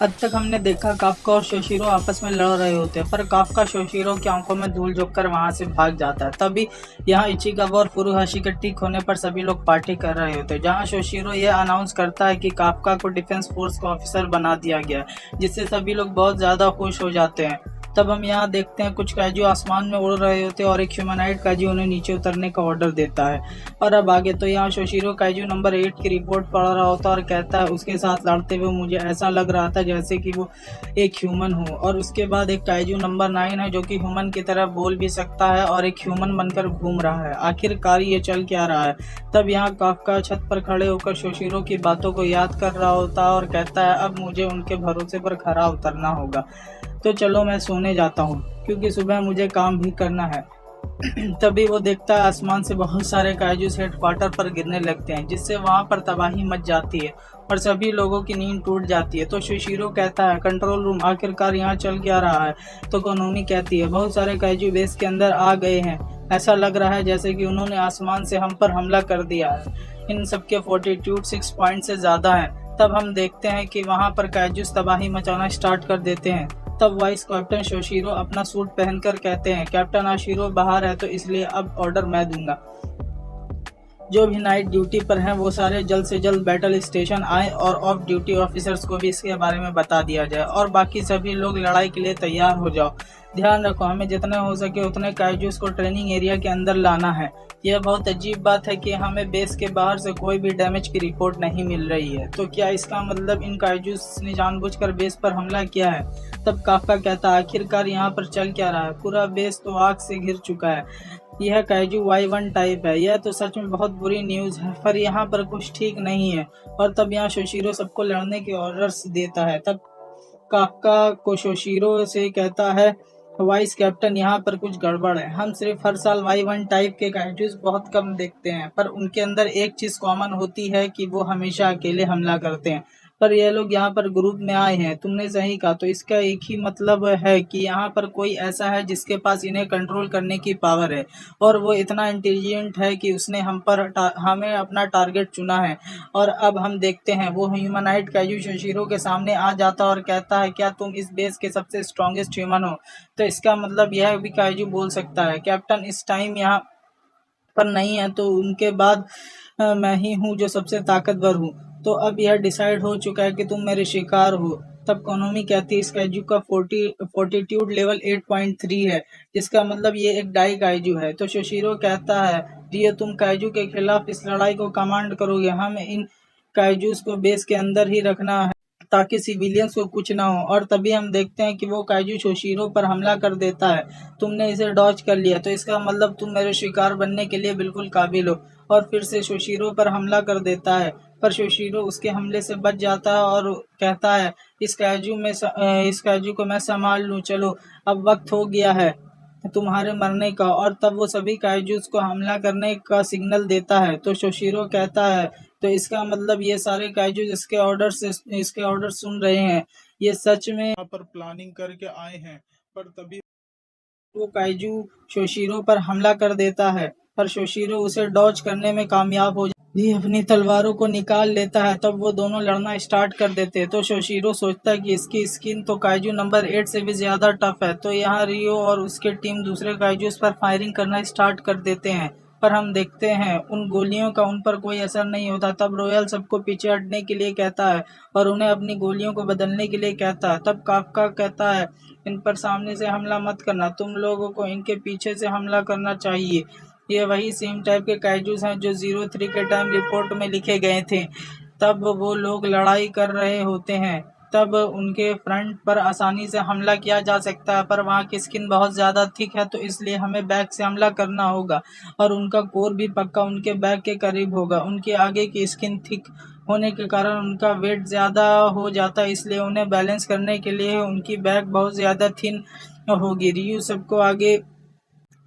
अब तक हमने देखा काफ्का और शोशिरो आपस में लड़ रहे होते हैं, पर काफ्का शोशिरो की आंखों में धूल झोंककर वहां से भाग जाता है। तभी यहाँ इचिकावा और फुरुहाशी के ठीक होने पर सभी लोग पार्टी कर रहे होते हैं, जहाँ शोशिरो यह अनाउंस करता है कि काफ्का को डिफेंस फोर्स का ऑफिसर बना दिया गया है, जिससे सभी लोग बहुत ज्यादा खुश हो जाते हैं। तब हम यहाँ देखते हैं कुछ काजू आसमान में उड़ रहे होते हैं और एक ह्यूमनाइड काजू उन्हें नीचे उतरने का ऑर्डर देता है। और अब आगे तो यहाँ शोशिरो काजू नंबर 8 की रिपोर्ट पढ़ रहा होता है और कहता है उसके साथ लड़ते हुए मुझे ऐसा लग रहा था जैसे कि वो एक ह्यूमन हो। और उसके बाद एक काजू नंबर 9 है जो कि ह्यूमन की तरह बोल भी सकता है और एक ह्यूमन बनकर घूम रहा है। आखिरकार ये चल क्या रहा है। तब यहाँ काफ्का छत पर खड़े होकर शोशिरो की बातों को याद कर रहा होता है और कहता है अब मुझे उनके भरोसे पर खरा उतरना होगा। तो चलो मैं सोने जाता हूँ क्योंकि सुबह मुझे काम भी करना है। तभी वो देखता है आसमान से बहुत सारे काइजूस हेडक्वार्टर पर गिरने लगते हैं, जिससे वहां पर तबाही मच जाती है और सभी लोगों की नींद टूट जाती है। तो शिशिरो कहता है कंट्रोल रूम, आखिरकार यहाँ चल क्या रहा है। तो कोनोमी कहती है बहुत सारे काइजू बेस के अंदर आ गए हैं, ऐसा लग रहा है जैसे कि उन्होंने आसमान से हम पर हमला कर दिया है। इन सबके फोर्टीट्यूड 6 पॉइंट से ज्यादा है। तब हम देखते हैं कि वहां पर काइजूस तबाही मचाना स्टार्ट कर देते हैं। तब वाइस कैप्टन शोशिरो अपना सूट पहनकर कहते हैं कैप्टन आशिरो बाहर है तो इसलिए अब ऑर्डर मैं दूंगा। जो भी नाइट ड्यूटी पर हैं वो सारे जल्द से जल्द बैटल स्टेशन आए और ऑफ ड्यूटी ऑफिसर्स को भी इसके बारे में बता दिया जाए और बाकी सभी लोग लड़ाई के लिए तैयार हो जाओ। ध्यान रखो हमें जितने हो सके उतने काइजूस को ट्रेनिंग एरिया के अंदर लाना है। यह बहुत अजीब बात है कि हमें बेस के बाहर से कोई भी डैमेज की रिपोर्ट नहीं मिल रही है। तो क्या इसका मतलब इन काइजूस ने जानबूझकर बेस पर हमला किया है। तब काफका कहता है आखिरकार यहाँ पर चल क्या रहा है, पूरा बेस तो आग से घिर चुका है। यह काइजू Y1 टाइप है। यह तो सच में बहुत बुरी न्यूज़ है, पर यहाँ पर कुछ ठीक नहीं है। और तब यहाँ शोशिरो सबको लड़ने के ऑर्डर्स देता है। तब काफ्का को शोशिरो से कहता है वाइस कैप्टन यहाँ पर कुछ गड़बड़ है। हम सिर्फ हर साल Y1 टाइप के काइजूस बहुत कम देखते हैं, पर उनके अंदर एक चीज कॉमन होती है कि वो हमेशा अकेले हमला करते हैं। पर ये लोग यहाँ पर ग्रुप में आए हैं, तुमने सही कहा। तो इसका एक ही मतलब है कि यहाँ पर कोई ऐसा है जिसके पास इन्हें कंट्रोल करने की पावर है और वो इतना इंटेलिजेंट है कि उसने हमें अपना टारगेट चुना है। और अब हम देखते हैं वो ह्यूमनाइट काइजू शोशिरो के सामने आ जाता और कहता है क्या तुम इस बेस के सबसे स्ट्रॉन्गेस्ट ह्यूमन हो। तो इसका मतलब यह भी काइजू बोल सकता है कैप्टन इस टाइम यहाँ पर नहीं है तो उनके बाद मैं ही हूँ जो सबसे ताकतवर हूँ। तो अब यह डिसाइड हो चुका है कि तुम मेरे शिकार हो। तब कोनोमी कहती है इस काइजू का फोर्टीट्यूड लेवल 8.3 है, जिसका मतलब ये एक डाई काइजू है। तो शोशिरो कहता है रियो तुम काइजू के खिलाफ इस लड़ाई को कमांड करोगे, हम इन काइजूस को बेस के अंदर ही रखना है ताकि सिविलियंस को कुछ ना हो। और तभी हम देखते हैं कि वो काइजू शोशिरो पर हमला कर देता है। तुमने इसे डॉज कर लिया तो इसका मतलब तुम मेरे शिकार बनने के लिए बिल्कुल काबिल हो। और फिर से शोशिरो पर हमला कर देता है, पर शोशिरो उसके हमले से बच जाता है और कहता है इस काजू को मैं संभाल लूं, चलो अब वक्त हो गया है तुम्हारे मरने का। और तब वो सभी काइजूस को हमला करने का सिग्नल देता है। तो शोशिरो कहता है तो इसका मतलब ये सारे काइजूस इसके ऑर्डर सुन रहे हैं, ये सच में यहाँ पर प्लानिंग करके आए हैं। पर तभी वो काइजू शोशिरो पर हमला कर देता है, पर शोशिरो उसे डॉज करने में कामयाब हो भी अपनी तलवारों को निकाल लेता है। तब वो दोनों लड़ना स्टार्ट कर देते हैं। तो शोशिरो सोचता है कि इसकी स्किन तो काइजू नंबर 8 से भी ज्यादा टफ है। तो यहाँ रियो और उसके टीम दूसरे काइजूस पर फायरिंग करना स्टार्ट कर देते हैं, पर हम देखते हैं उन गोलियों का उन पर कोई असर नहीं होता। तब रॉयल सबको पीछे हटने के लिए कहता है और उन्हें अपनी गोलियों को बदलने के लिए कहता है। तब काफ्का कहता है इन पर सामने से हमला मत करना, तुम लोगों को इनके पीछे से हमला करना चाहिए। ये वही सेम टाइप के काइजूस हैं जो 03 के टाइम रिपोर्ट में लिखे गए थे। तब वो लोग लड़ाई कर रहे होते हैं। तब उनके फ्रंट पर आसानी से हमला किया जा सकता है, पर वहाँ की स्किन बहुत ज़्यादा थिक है तो इसलिए हमें बैक से हमला करना होगा और उनका कोर भी पक्का उनके बैक के करीब होगा। उनके आगे की स्किन थिक होने के कारण उनका वेट ज़्यादा हो जाता है, इसलिए उन्हें बैलेंस करने के लिए उनकी बैक बहुत ज़्यादा थिन होगी। रियू सबको आगे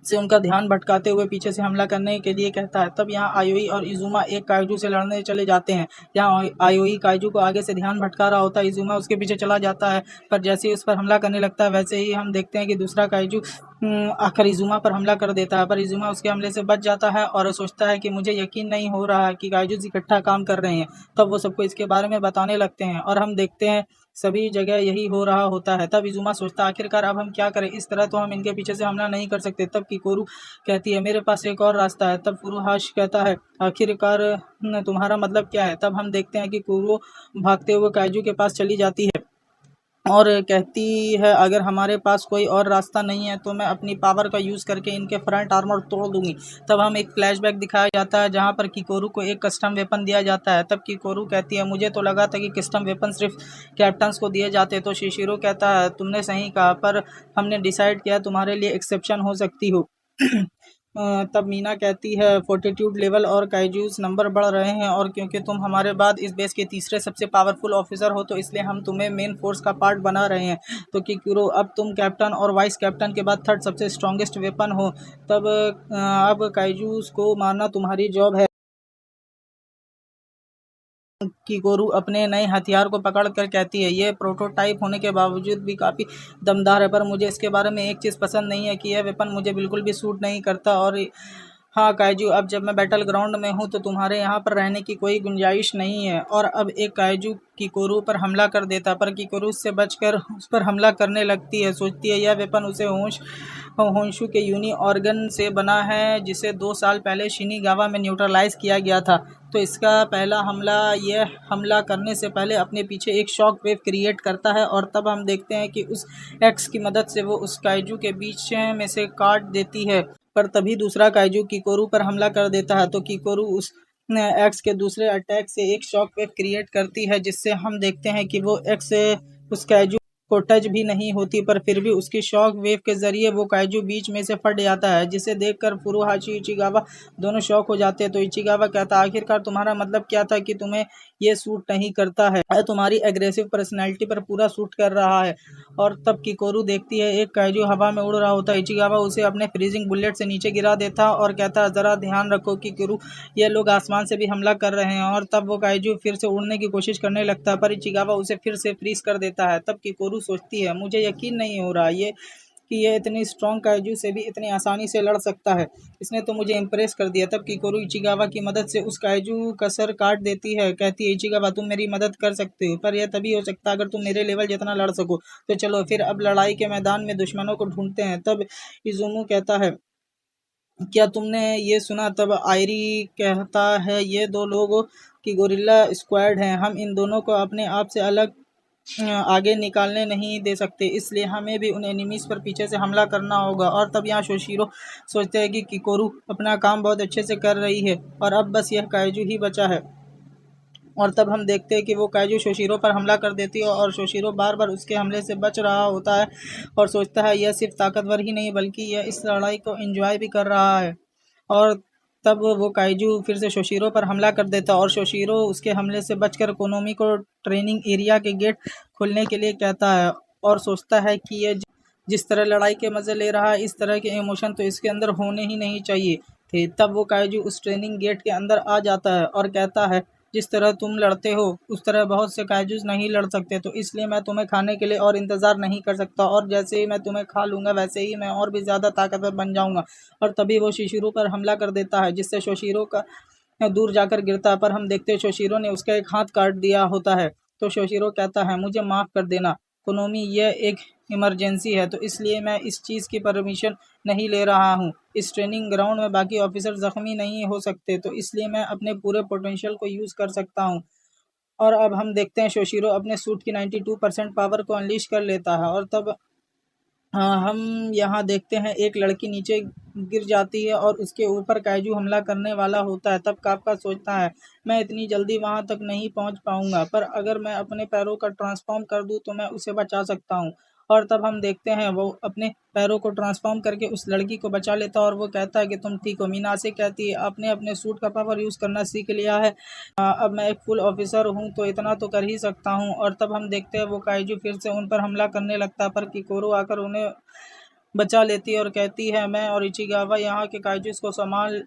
से उनका ध्यान भटकाते हुए पीछे से हमला करने के लिए कहता है। तब यहाँ आयोई और इजुमा एक काइजू से लड़ने चले जाते हैं। यहाँ आयोई काइजू को आगे से ध्यान भटका रहा होता है, इजुमा उसके पीछे चला जाता है, पर जैसे ही उस पर हमला करने लगता है वैसे ही हम देखते हैं कि दूसरा काइजू आकर इजुमा पर हमला कर देता है, पर इजुमा उसके हमले से बच जाता है और सोचता है कि मुझे यकीन नहीं हो रहा है कि काइजूस इकट्ठा काम कर रहे हैं। तब वो सबको इसके बारे में बताने लगते हैं और हम देखते हैं सभी जगह यही हो रहा होता है। तब इज़ुमा सोचता आखिरकार अब हम क्या करें, इस तरह तो हम इनके पीछे से हमला नहीं कर सकते। तब किकोरू कहती है मेरे पास एक और रास्ता है। तब फुरुहाशी कहता है आखिरकार तुम्हारा मतलब क्या है। तब हम देखते हैं कि कुरो भागते हुए काइजू के पास चली जाती है और कहती है अगर हमारे पास कोई और रास्ता नहीं है तो मैं अपनी पावर का यूज़ करके इनके फ्रंट आर्मर तोड़ दूंगी। तब हम एक फ्लैशबैक दिखाया जाता है जहां पर किकोरू को एक कस्टम वेपन दिया जाता है। तब किकोरू कहती है मुझे तो लगा था कि कस्टम वेपन सिर्फ कैप्टन्स को दिए जाते। तो शिशिरो कहता है तुमने सही कहा, पर हमने डिसाइड किया तुम्हारे लिए एक्सेप्शन हो सकती हो। तब मीना कहती है फोर्टिट्यूड लेवल और काइजूस नंबर बढ़ रहे हैं और क्योंकि तुम हमारे बाद इस बेस के तीसरे सबसे पावरफुल ऑफिसर हो तो इसलिए हम तुम्हें मेन फोर्स का पार्ट बना रहे हैं। तो किकुरो अब तुम कैप्टन और वाइस कैप्टन के बाद थर्ड सबसे स्ट्रॉन्गेस्ट वेपन हो। तब अब काइजूस को मारना तुम्हारी जॉब है। किकोरू अपने नए हथियार को पकड़कर कहती है ये प्रोटोटाइप होने के बावजूद भी काफ़ी दमदार है, पर मुझे इसके बारे में एक चीज़ पसंद नहीं है कि यह वेपन मुझे बिल्कुल भी सूट नहीं करता। और हाँ काइजू, अब जब मैं बैटल ग्राउंड में हूँ तो तुम्हारे यहाँ पर रहने की कोई गुंजाइश नहीं है। और अब एक काइजू किकोरू पर हमला कर देता, पर किकोरू उससे बचकर उस पर हमला करने लगती है। सोचती है यह वेपन उसे होंशु के यूनी ऑर्गन से बना है जिसे 2 साल पहले शिनीगावा में न्यूट्रलाइज किया गया था। तो इसका पहला हमला यह हमला करने से पहले अपने पीछे एक शॉक वेव क्रिएट करता है और तब हम देखते हैं कि उस एक्स की मदद से वो उस काइजू के बीच में से काट देती है। पर तभी दूसरा काइजू किकोरू पर हमला कर देता है तो किकोरू उस एक्स के दूसरे अटैक से एक शॉक वेव क्रिएट करती है जिससे हम देखते हैं कि वो एक्स उस काइजू को टच भी नहीं होती, पर फिर भी उसकी शॉक वेव के जरिए वो काइजू बीच में से फट जाता है जिसे देखकर फुरुहाशी इचिगावा दोनों शॉक हो जाते हैं। तो इचिगावा कहता है आखिरकार तुम्हारा मतलब क्या था कि तुम्हें ये सूट नहीं करता है, तुम्हारी एग्रेसिव पर्सनैलिटी पर पूरा सूट कर रहा है। और तब किकोरू देखती है एक काइजू हवा में उड़ रहा होता है। इचिगावा उसे अपने फ्रीजिंग बुलेट से नीचे गिरा देता और कहता है जरा ध्यान रखो किकोरू, ये लोग आसमान से भी हमला कर रहे हैं। और तब वो काइजू फिर से उड़ने की कोशिश करने लगता है पर इचिगावा उसे फिर से फ्रीज कर देता है। तब किकोरू सोचती है मुझे यकीन नहीं हो रहा ये कि ये इतनी स्ट्रॉन्ग काइजू से भी इतनी आसानी से लड़ सकता है। इसने तो मुझे इम्प्रेस कर दिया। तब किकोरू इचिगावा की मदद से उस काइजू का सर काट देती है। कहती है इचिगावा तुम मेरी मदद कर सकते हो, पर यह तभी हो सकता है अगर तुम मेरे लेवल जितना लड़ सको। तो चलो फिर अब लड़ाई के मैदान में दुश्मनों को ढूंढते हैं। तब इजुमु कहता है क्या तुमने ये सुना। तब आयरी कहता है ये दो लोगों की गोरिल्ला स्क्वाड हैं, हम इन दोनों को अपने आप से अलग आगे निकालने नहीं दे सकते, इसलिए हमें भी उन एनिमीज पर पीछे से हमला करना होगा। और तब यहाँ शोशिरो सोचते हैं कि किकोरू अपना काम बहुत अच्छे से कर रही है और अब बस यह काइजू ही बचा है। और तब हम देखते हैं कि वो काइजू शोशिरो पर हमला कर देती है और शोशिरो बार बार उसके हमले से बच रहा होता है और सोचता है यह सिर्फ ताकतवर ही नहीं बल्कि यह इस लड़ाई को एंजॉय भी कर रहा है। और तब वो काइजू फिर से शोशिरो पर हमला कर देता और शोशिरो उसके हमले से बचकर कोनोमी को ट्रेनिंग एरिया के गेट खोलने के लिए कहता है और सोचता है कि ये जिस तरह लड़ाई के मज़े ले रहा है इस तरह के इमोशन तो इसके अंदर होने ही नहीं चाहिए थे। तब वो काइजू उस ट्रेनिंग गेट के अंदर आ जाता है और कहता है जिस तरह तुम लड़ते हो उस तरह बहुत से काइजूस नहीं लड़ सकते, तो इसलिए मैं तुम्हें खाने के लिए और इंतज़ार नहीं कर सकता और जैसे ही मैं तुम्हें खा लूँगा वैसे ही मैं और भी ज़्यादा ताकतवर बन जाऊँगा। और तभी वो शिशिरो पर हमला कर देता है जिससे शोशिरो का दूर जाकर गिरता है, पर हम देखते हैं शोशिरो ने उसका एक हाथ काट दिया होता है। तो शोशिरो कहता है मुझे माफ़ कर देना कोनोमी, यह एक इमरजेंसी है तो इसलिए मैं इस चीज़ की परमिशन नहीं ले रहा हूँ। इस ट्रेनिंग ग्राउंड में बाकी ऑफिसर ज़ख्मी नहीं हो सकते तो इसलिए मैं अपने पूरे पोटेंशियल को यूज़ कर सकता हूँ। और अब हम देखते हैं शोशिरो अपने सूट की 92% पावर को अनलीश कर लेता है और तब हाँ, हम यहाँ देखते हैं एक लड़की नीचे गिर जाती है और उसके ऊपर काइजू हमला करने वाला होता है। तब काफका सोचता है मैं इतनी जल्दी वहाँ तक नहीं पहुँच पाऊँगा, पर अगर मैं अपने पैरों का ट्रांसफॉर्म कर दूँ तो मैं उसे बचा सकता हूँ। और तब हम देखते हैं वो अपने पैरों को ट्रांसफॉर्म करके उस लड़की को बचा लेता है और वो कहता है कि तुम ठीक हो। मीना से कहती है आपने अपने सूट का पावर यूज़ करना सीख लिया है, अब मैं एक फुल ऑफिसर हूँ तो इतना तो कर ही सकता हूँ। और तब हम देखते हैं वो काइजू फिर से उन पर हमला करने लगता है पर किकोरो आकर उन्हें बचा लेती है और कहती है मैं और इचिगावा यहाँ के काइजूस को संभाल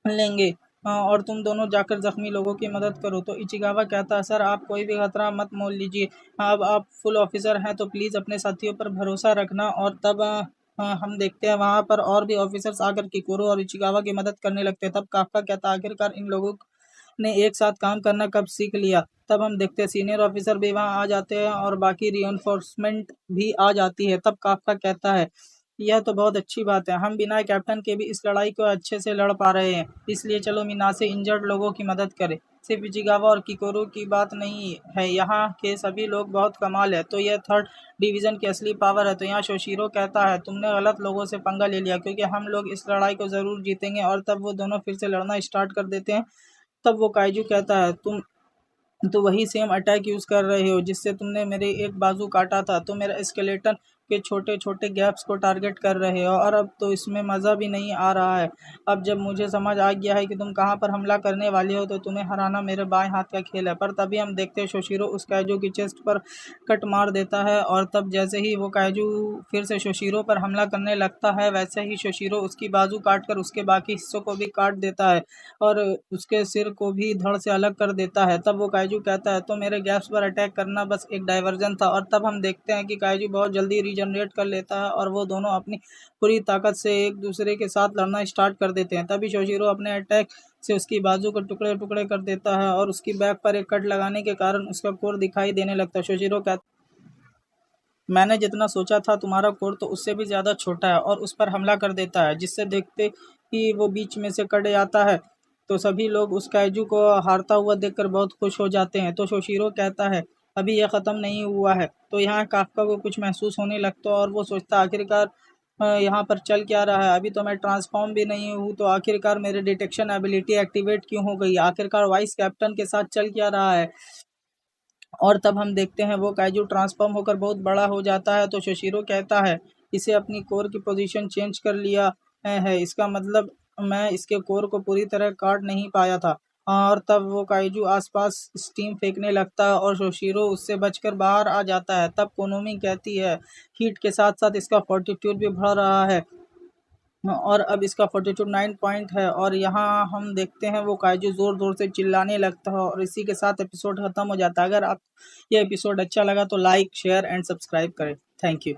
लेंगे, और तुम दोनों जाकर जख्मी लोगों की मदद करो। तो इचिगावा कहता है सर आप कोई भी खतरा मत मोल लीजिए, अब आप फुल ऑफिसर हैं तो प्लीज़ अपने साथियों पर भरोसा रखना। और तब हम देखते हैं वहाँ पर और भी ऑफिसर्स आकर किकोरो और इचिगावा की मदद करने लगते हैं। तब काफका कहता है आखिरकार इन लोगों ने एक साथ काम करना कब सीख लिया। तब हम देखते हैं सीनियर ऑफिसर भी वहाँ आ जाते हैं और बाकी रीइंफोर्समेंट भी आ जाती है। तब काफ्का कहता है, यह तो बहुत अच्छी बात है, हम बिना कैप्टन के भी इस लड़ाई को अच्छे से लड़ पा रहे हैं, इसलिए चलो मीनासे इंजर्ड लोगों की मदद करें। सिर्फ इचिगावा और किकोरू की बात नहीं है, यहाँ के सभी लोग बहुत कमाल है, तो यह थर्ड डिवीज़न की असली पावर है। तो यहाँ शोशिरो कहता है, तुमने गलत लोगों से पंगा ले लिया, क्योंकि हम लोग इस लड़ाई को ज़रूर जीतेंगे। और तब वो दोनों फिर से लड़ना स्टार्ट कर देते हैं। तब वो काइजू कहता है, तुम तो वही सेम अटैक यूज़ कर रहे हो जिससे तुमने मेरे एक बाजू काटा था, तो मेरा स्केलेटन के छोटे छोटे गैप्स को टारगेट कर रहे हो, और अब तो इसमें मज़ा भी नहीं आ रहा है। अब जब मुझे समझ आ गया है कि तुम कहाँ पर हमला करने वाले हो, तो तुम्हें हराना मेरे बाएं हाथ का खेल है। पर तभी हम देखते हैं शोशिरो उस काइजू की चेस्ट पर कट मार देता है, और तब जैसे ही वो काइजू फिर से शोशिरो पर हमला करने लगता है, वैसे ही शोशिरो उसकी बाजू काट कर उसके बाकी हिस्सों को भी काट देता है और उसके सिर को भी धड़ से अलग कर देता है। तब वो काइजू कहता है, तो मेरे गैप्स पर अटैक करना बस एक डाइवर्जन था। और तब हम देखते हैं कि काइजू बहुत जल्दी रीजनरेट कर लेता है और वो दोनों अपनी पूरी ताकत से एक दूसरे के साथ लड़ना स्टार्ट कर देते हैं। तभी शोशिरो अपने अटैक से उसकी बाजू को टुकड़े टुकड़े कर देता है और उसकी बैक पर एक कट लगाने के कारण उसका कोर दिखाई देने लगता है। शोशिरो कहता, मैंने जितना सोचा था तुम्हारा कोर तो उससे भी ज़्यादा छोटा है, और उस पर हमला कर देता है, जिससे देखते ही वो बीच में से कट जाता है। तो सभी लोग उस काइजू को हारता हुआ देखकर बहुत खुश हो जाते हैं। तो शोशिरो कहता है, अभी यह ख़त्म नहीं हुआ है। तो यहाँ काफ्का को कुछ महसूस होने लगता है और वो सोचता आखिरकार यहाँ पर चल क्या रहा है, अभी तो मैं ट्रांसफॉर्म भी नहीं हूँ, तो आखिरकार मेरी डिटेक्शन एबिलिटी एक्टिवेट क्यों हो गई, आखिरकार वाइस कैप्टन के साथ चल क्या रहा है। और तब हम देखते हैं वो काइजू ट्रांसफॉर्म होकर बहुत बड़ा हो जाता है। तो शोशिरो कहता है, इसे अपनी कोर की पोजीशन चेंज कर लिया है, इसका मतलब मैं इसके कोर को पूरी तरह काट नहीं पाया था। और तब वो काइजू आसपास स्टीम फेंकने लगता है और शोशिरो उससे बचकर बाहर आ जाता है। तब कोनोमी कहती है, हीट के साथ साथ इसका फोर्टिट्यूड भी बढ़ रहा है, और अब इसका फोर्टीट्यूड 9 पॉइंट है। और यहाँ हम देखते हैं वो काइजू ज़ोर ज़ोर से चिल्लाने लगता है, और इसी के साथ एपिसोड ख़त्म हो जाता है। अगर आप ये एपिसोड अच्छा लगा तो लाइक शेयर एंड सब्सक्राइब करें। Thank you.